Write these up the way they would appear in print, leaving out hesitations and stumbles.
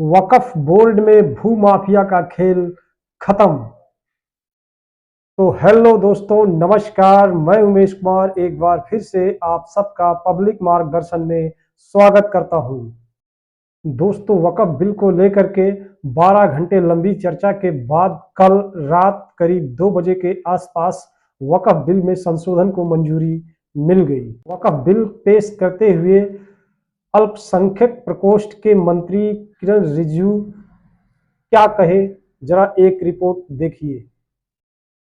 वक्फ board में भूमाफिया का खेल खत्म। तो हेलो दोस्तों, नमस्कार। मैं उमेश कुमार एक बार फिर से आप सबका पब्लिक मार्गदर्शन में स्वागत करता हूं। दोस्तों, वक्फ बिल को लेकर के 12 घंटे लंबी चर्चा के बाद कल रात करीब 2 बजे के आसपास वक्फ बिल में संशोधन को मंजूरी मिल गई। वक्फ बिल पेश करते हुए अल्पसंख्यक प्रकोष्ठ के मंत्री किरण रिजिजू क्या कहे, जरा एक रिपोर्ट देखिए।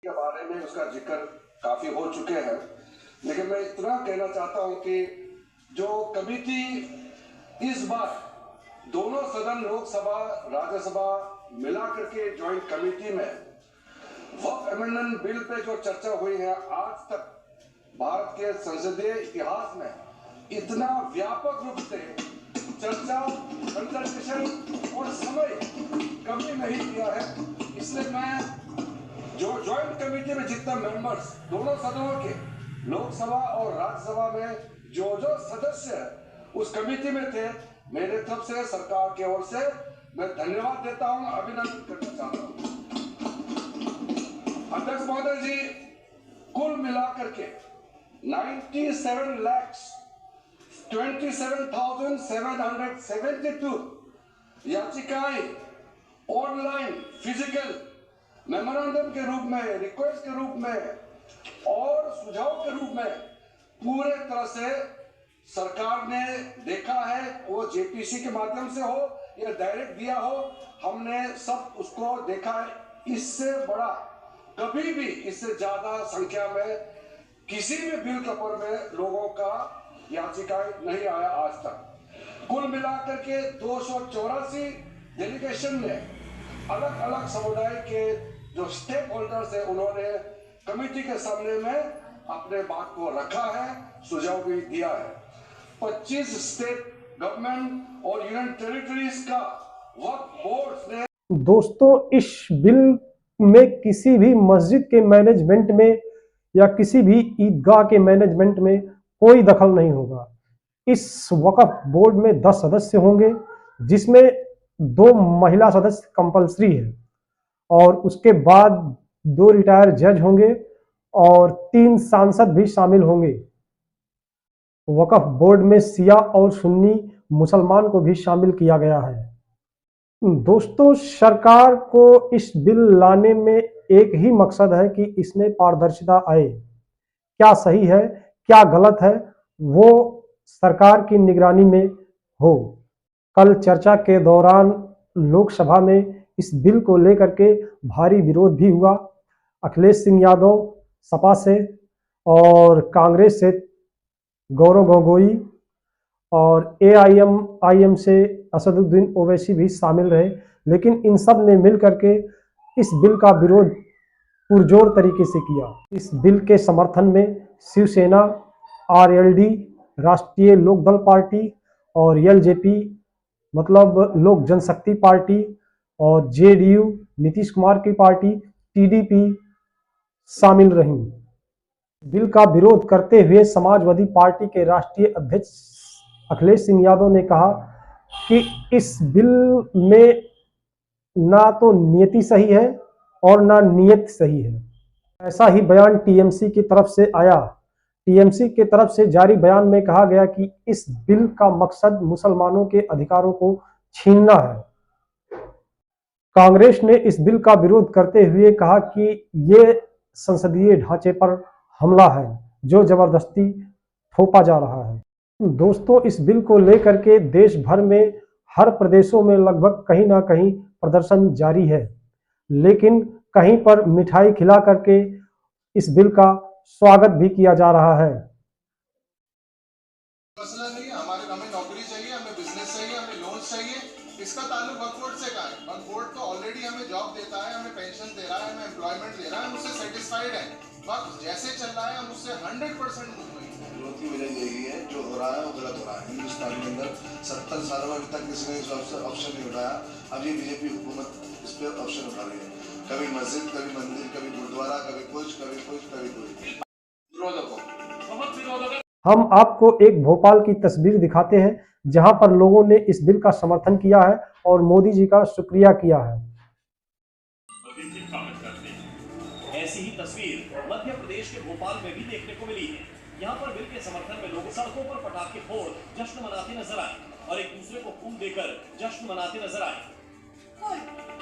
के बारे में उसका जिक्र काफी हो चुके हैं, लेकिन मैं इतना कहना चाहता हूं कि जो कमेटी इस बार दोनों सदन लोकसभा राज्यसभा मिला करके ज्वाइंट कमेटी में वक्फ अमेंडमेंट बिल पे जो चर्चा हुई है, आज तक भारत के संसदीय इतिहास में इतना व्यापक रूप से चर्चा, कंसल्टेशन और समय कभी नहीं किया है। इसलिए मैं जो ज्वाइंट कमेटी में जितना मेंबर्स दोनों सदनों के लोकसभा और राज्यसभा में जो सदस्य उस कमेटी में थे, मेरे तरफ से सरकार की ओर से मैं धन्यवाद देता हूं, अभिनंदन करना चाहता हूं। अध्यक्ष महोदय जी, कुल मिलाकर के 97,27,772 याचिकाएं ऑनलाइन, फिजिकल, मेमोरेंडम के रूप में, रिक्वेस्ट के रूप में और सुझाव के रूप में पूरे तरह से सरकार ने देखा है। वो जेपीसी के माध्यम से हो या डायरेक्ट दिया हो, हमने सब उसको देखा है। इससे बड़ा कभी भी, इससे ज्यादा संख्या में किसी भी बिल कपर में लोगों का याचिकाएं नहीं आया आज तक। कुल मिलाकर के 284 डेलीगेशन ने अलग अलग समुदाय के जो स्टेक होल्डर्स है, उन्होंने कमेटी के सामने में अपने बात को रखा है, सुझाव भी दिया है। 25 स्टेट गवर्नमेंट और यूनियन टेरिटरीज का वक्फ बोर्ड ने दोस्तों, इस बिल में किसी भी मस्जिद के मैनेजमेंट में या किसी भी ईदगाह के मैनेजमेंट में कोई दखल नहीं होगा। इस वक्फ बोर्ड में 10 सदस्य होंगे, जिसमें 2 महिला सदस्य कंपलसरी है और उसके बाद 2 रिटायर जज होंगे और 3 सांसद भी शामिल होंगे। वक्फ बोर्ड में शिया और सुन्नी मुसलमान को भी शामिल किया गया है। दोस्तों, सरकार को इस बिल लाने में एक ही मकसद है कि इसमें पारदर्शिता आए। क्या सही है, क्या गलत है, वो सरकार की निगरानी में हो। कल चर्चा के दौरान लोकसभा में इस बिल को लेकर के भारी विरोध भी हुआ। अखिलेश सिंह यादव सपा से और कांग्रेस से गौरव गोगोई और एआईएम से असदुद्दीन ओवैसी भी शामिल रहे, लेकिन इन सब ने मिल करके इस बिल का विरोध पुरजोर तरीके से किया। इस बिल के समर्थन में शिवसेना, आरएलडी, राष्ट्रीय लोकदल पार्टी और एलजेपी मतलब लोक जनशक्ति पार्टी और जेडीयू नीतीश कुमार की पार्टी टीडीपी शामिल रहीं। बिल का विरोध करते हुए समाजवादी पार्टी के राष्ट्रीय अध्यक्ष अखिलेश सिंह यादव ने कहा कि इस बिल में ना तो नीति सही है और ना नियत सही है। ऐसा ही बयान टीएमसी की तरफ से आया। टीएमसी की तरफ से जारी बयान में कहा गया कि इस बिल का मकसद मुसलमानों के अधिकारों को छीनना है। कांग्रेस ने इस बिल का विरोध करते हुए कहा कि ये संसदीय ढांचे पर हमला है जो जबरदस्ती थोपा जा रहा है। दोस्तों, इस बिल को लेकर के देश भर में हर प्रदेशों में लगभग कहीं ना कहीं प्रदर्शन जारी है, लेकिन कहीं पर मिठाई खिला करके इस बिल का स्वागत भी किया जा रहा है। मसला नहीं है, हमें नौकरी चाहिए, हमें बिजनेस चाहिए, हमें लोन्स चाहिए। इसका ताल्लुक वक्फ बोर्ड से कहाँ है? वक्फ बोर्ड तो ऑलरेडी हमें जॉब देता है, हमें पेंशन दे रहा है, हमें एम्प्लॉयमेंट दे रहा है, हम उससे सेटिस्फाइड है। वक्त जैसे चल रहा है हम उससे 100% विरोध की वजह यही है, जो हो रहा है वो गलत हो रहा है। हिंदुस्तान के अंदर 70 सालों में अभी तक किसी ने इस ऑप्शन नहीं उठाया। अब ये बीजेपी हुकूमत इस पर ऑप्शन उठा रही है। कभी मस्जिद, कभी मंदिर, कभी गुरुद्वारा, कभी कुछ, कभी कुछ, कभी कुछ। विरोध हम आपको एक भोपाल की तस्वीर दिखाते हैं जहां पर लोगों ने इस बिल का समर्थन किया है और मोदी जी का शुक्रिया किया है। ऐसी ही तस्वीर मध्य प्रदेश के भोपाल में भी देखने को मिली है। यहाँ पर बिल के समर्थन में लोग सड़कों पर पटाखे फोड़ जश्न मनाते नजर आए और एक दूसरे को फूल देकर जश्न मनाते नजर आए।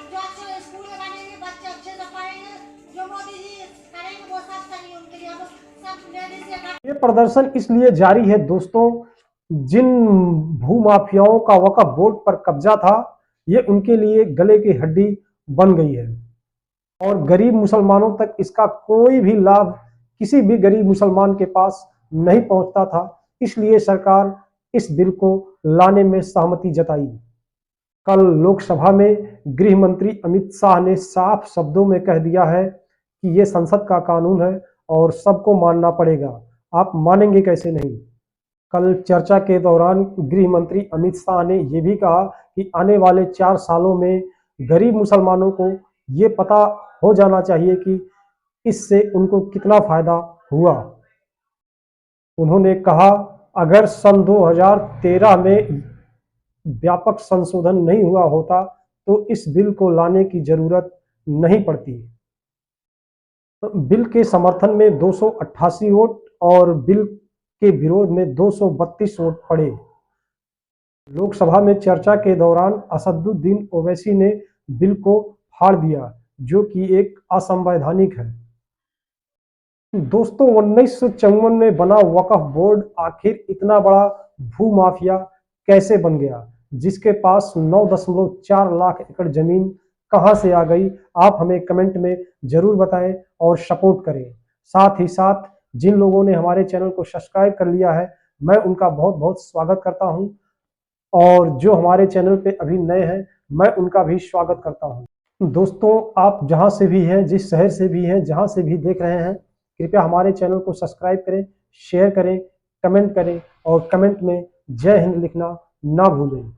जो अच्छे स्कूल बनाएंगे, बच्चे अच्छे से पढ़ेंगे, जो मोदी जी करेंगे वो सब करेंगे उनके लिए। हम सब लेडीज ये प्रदर्शन इसलिए जारी है दोस्तों, जिन भूमाफियाओं का वक्फ बोर्ड पर कब्जा था, ये उनके लिए गले की हड्डी बन गई है और गरीब मुसलमानों तक इसका कोई भी लाभ किसी भी गरीब मुसलमान के पास नहीं पहुंचता था। इसलिए सरकार इस बिल को लाने में सहमति जताई। कल लोकसभा में गृह मंत्री अमित शाह ने साफ शब्दों में कह दिया है कि ये संसद का कानून है और सबको मानना पड़ेगा। आप मानेंगे कैसे नहीं। कल चर्चा के दौरान गृह मंत्री अमित शाह ने यह भी कहा कि आने वाले 4 सालों में गरीब मुसलमानों को ये पता हो जाना चाहिए कि इससे उनको कितना फायदा हुआ। उन्होंने कहा, अगर सन 2013 में व्यापक संशोधन नहीं हुआ होता तो इस बिल को लाने की जरूरत नहीं पड़ती। बिल के समर्थन में 288 वोट और बिल के विरोध में 232 वोट पड़े। लोकसभा में चर्चा के दौरान असदुद्दीन ओवैसी ने बिल को फाड़ दिया, जो कि एक असंवैधानिक है। दोस्तों, 1954 में बना वक्फ बोर्ड आखिर इतना बड़ा भूमाफिया कैसे बन गया, जिसके पास 9.4 लाख एकड़ जमीन कहां से आ गई? आप हमें कमेंट में जरूर बताएं और सपोर्ट करें। साथ ही साथ जिन लोगों ने हमारे चैनल को सब्सक्राइब कर लिया है, मैं उनका बहुत बहुत स्वागत करता हूं और जो हमारे चैनल पे अभी नए हैं, मैं उनका भी स्वागत करता हूं। दोस्तों, आप जहां से भी हैं, जिस शहर से भी हैं, जहां से भी देख रहे हैं, कृपया हमारे चैनल को सब्सक्राइब करें, शेयर करें, कमेंट करें और कमेंट में जय हिंद लिखना ना भूलें।